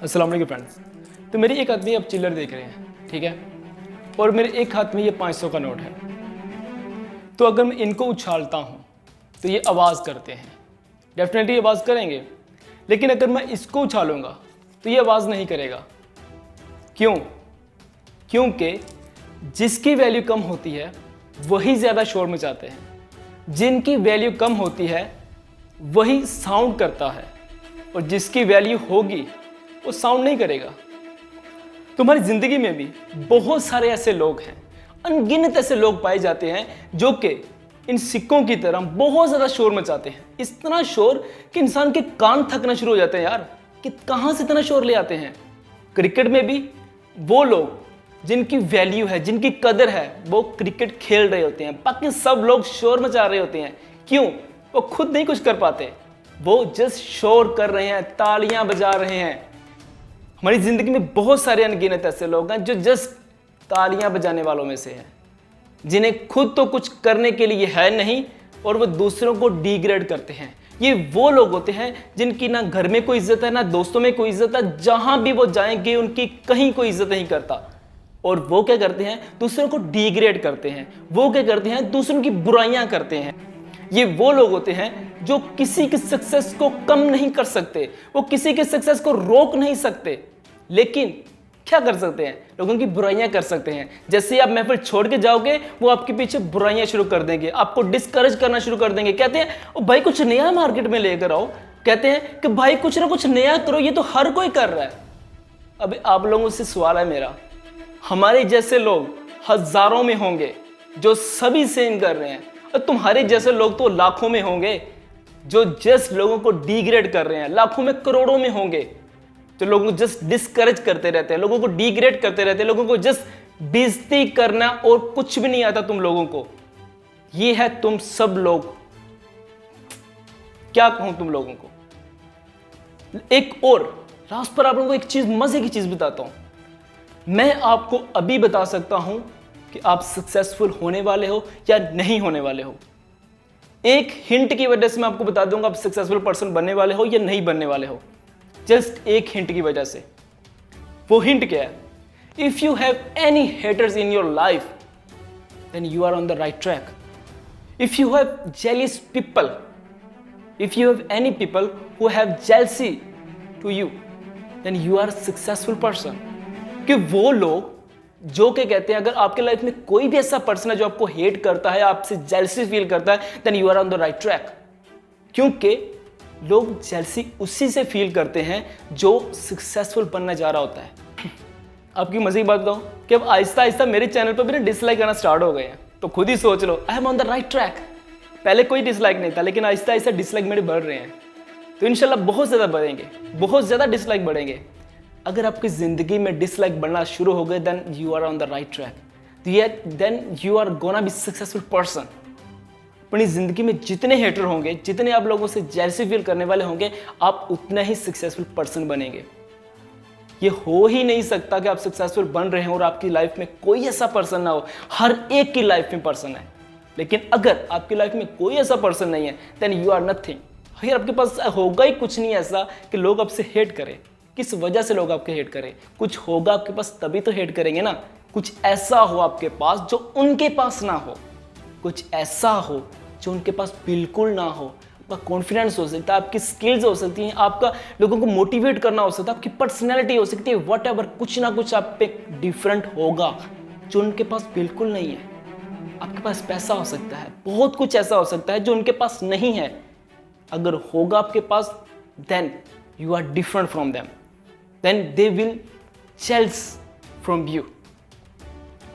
अस्सलाम वालेकुम फ्रेंड्स। तो मेरी एक आदमी अब चिल्लर देख रहे हैं, ठीक है, और मेरे एक हाथ में ये 500 का नोट है। तो अगर मैं इनको उछालता हूँ तो ये आवाज़ करते हैं, डेफिनेटली आवाज़ करेंगे। लेकिन अगर मैं इसको उछालूँगा तो ये आवाज़ नहीं करेगा। क्यों? क्योंकि जिसकी वैल्यू कम होती है वही ज़्यादा शोर मचाते हैं, जिनकी वैल्यू कम होती है वही साउंड करता है, और जिसकी वैल्यू होगी वो साउंड नहीं करेगा। तुम्हारी ज़िंदगी में भी बहुत सारे ऐसे लोग हैं, अनगिनत ऐसे लोग पाए जाते हैं जो कि इन सिक्कों की तरह बहुत ज़्यादा शोर मचाते हैं। इतना शोर कि इंसान के कान थकना शुरू हो जाते हैं यार, कि कहाँ से इतना शोर ले आते हैं। क्रिकेट में भी वो लोग जिनकी वैल्यू है, जिनकी कदर है, वो क्रिकेट खेल रहे होते हैं, बाकी सब लोग शोर मचा रहे होते हैं। क्यों? वो खुद नहीं कुछ कर पाते, वो जस्ट शोर कर रहे हैं, तालियां बजा रहे हैं। हमारी ज़िंदगी में बहुत सारे अनगिनत ऐसे लोग हैं जो जस्ट तालियां बजाने वालों में से हैं, जिन्हें खुद तो कुछ करने के लिए है नहीं और वो दूसरों को डिग्रेड करते हैं। ये वो लोग होते हैं जिनकी ना घर में कोई इज्जत है, ना दोस्तों में कोई इज्जत है, जहां भी वो जाएंगे उनकी कहीं कोई इज्जत नहीं करता। और वो क्या करते हैं? दूसरों को डिग्रेड करते हैं। वो क्या करते हैं? दूसरों की बुराइयां करते हैं। ये वो लोग होते हैं जो किसी की सक्सेस को कम नहीं कर सकते, वो किसी के सक्सेस को रोक नहीं सकते, लेकिन क्या कर सकते हैं? लोगों की बुराइयां कर सकते हैं। जैसे आप महफिल छोड़ के जाओगे वो आपके पीछे बुराइयां शुरू कर देंगे, आपको डिस्करेज करना शुरू कर देंगे। कहते हैं ओ भाई कुछ नया मार्केट में लेकर आओ, कहते हैं कि भाई कुछ ना कुछ नया करो, ये तो हर कोई कर रहा है। अब आप लोगों से सवाल है मेरा, हमारे जैसे लोग हजारों में होंगे जो सभी सेम कर रहे हैं, और तुम्हारे जैसे लोग तो लाखों में होंगे जो जस्ट लोगों को डिग्रेड कर रहे हैं, लाखों में करोड़ों में होंगे जो लोगों को जस्ट डिस्करेज करते रहते हैं, लोगों को डिग्रेड करते रहते हैं, लोगों को जस्ट बेइज्जती करना, और कुछ भी नहीं आता तुम लोगों को। ये है तुम सब लोग। क्या कहूं तुम लोगों को। एक और लास्ट पर आप लोगों को एक चीज, मजे की चीज बताता हूं। मैं आपको अभी बता सकता हूं कि आप सक्सेसफुल होने वाले हो या नहीं होने वाले हो। एक हिंट की वजह से मैं आपको बता दूंगा आप सक्सेसफुल पर्सन बनने वाले हो या नहीं बनने वाले हो। जस्ट एक हिंट की वजह से। वो हिंट क्या है? If you have any haters in your life then you are on the right track. If you have jealous people, if you have any people who have jealousy to you, then you are successful person. कि वो लोग जो कि कहते हैं अगर आपके life में कोई भी ऐसा पर्सन है जो आपको हेट करता है, आपसे जेलसी फील करता है, then you are on the right track. क्योंकि लोग जेलसी उसी से फील करते हैं जो सक्सेसफुल बनना जा रहा होता है। आपकी मजे की बात बताऊं कि अब आहिस्ता आहिस्ता मेरे चैनल पर भी ना डिसलाइक आना स्टार्ट हो गए हैं। तो खुद ही सोच लो, I am on the right track. पहले कोई डिसलाइक नहीं था, लेकिन आहिस्ता आहिस्ता डिसलाइक मेरे बढ़ रहे हैं। तो इंशाल्लाह बहुत ज़्यादा बढ़ेंगे, बहुत ज़्यादा डिसलाइक बढ़ेंगे। अगर आपकी ज़िंदगी में डिसलाइक बढ़ना शुरू हो गए then you are on the right track, then you are gonna be successful person. अपनी ज़िंदगी में जितने हेटर होंगे, जितने आप लोगों से जेलसी फील करने वाले होंगे, आप उतना ही सक्सेसफुल पर्सन बनेंगे। ये हो ही नहीं सकता कि आप सक्सेसफुल बन रहे हैं और आपकी लाइफ में कोई ऐसा पर्सन ना हो। हर एक की लाइफ में पर्सन है, लेकिन अगर आपकी लाइफ में कोई ऐसा पर्सन नहीं है देन यू आर नथिंग। अगर आपके पास होगा ही कुछ नहीं ऐसा कि लोग आपसे हेट करें। किस वजह से लोग आपके हेट करें? कुछ होगा आपके पास तभी तो हेट करेंगे ना। कुछ ऐसा हो आपके पास जो उनके पास ना हो, कुछ ऐसा हो जो उनके पास बिल्कुल ना हो। आपका कॉन्फिडेंस हो सकता है, आपकी स्किल्स हो सकती हैं, आपका लोगों को मोटिवेट करना हो सकता है, आपकी पर्सनैलिटी हो सकती है, वट एवर, कुछ ना कुछ आप पे डिफरेंट होगा जो उनके पास बिल्कुल नहीं है। आपके पास पैसा हो सकता है, बहुत कुछ ऐसा हो सकता है जो उनके पास नहीं है। अगर होगा आपके पास then you are different from them, then they will jells from you.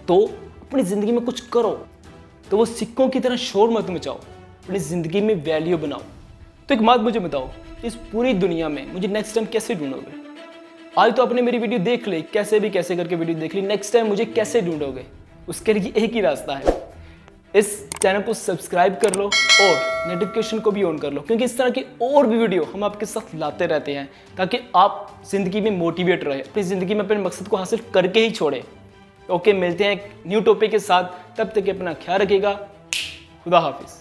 तो अपनी ज़िंदगी में कुछ करो, तो वो सिक्कों की तरह शोर मत मचाओ, अपनी ज़िंदगी में वैल्यू बनाओ। तो एक बात मुझे बताओ, इस पूरी दुनिया में मुझे नेक्स्ट टाइम कैसे ढूंढोगे? आज तो आपने मेरी वीडियो देख ली, कैसे भी कैसे करके वीडियो देख ली, नेक्स्ट टाइम मुझे कैसे ढूंढोगे? उसके लिए एक ही रास्ता है, इस चैनल को सब्सक्राइब कर लो और नोटिफिकेशन को भी ऑन कर लो, क्योंकि इस तरह की और भी वीडियो हम आपके साथ लाते रहते हैं ताकि आप ज़िंदगी में मोटिवेट रहे, अपनी ज़िंदगी में अपने मकसद को हासिल करके ही छोड़े। ओके, मिलते हैं एक न्यू टॉपिक के साथ, तब तक अपना ख्याल रखिएगा। खुदा हाफिज़।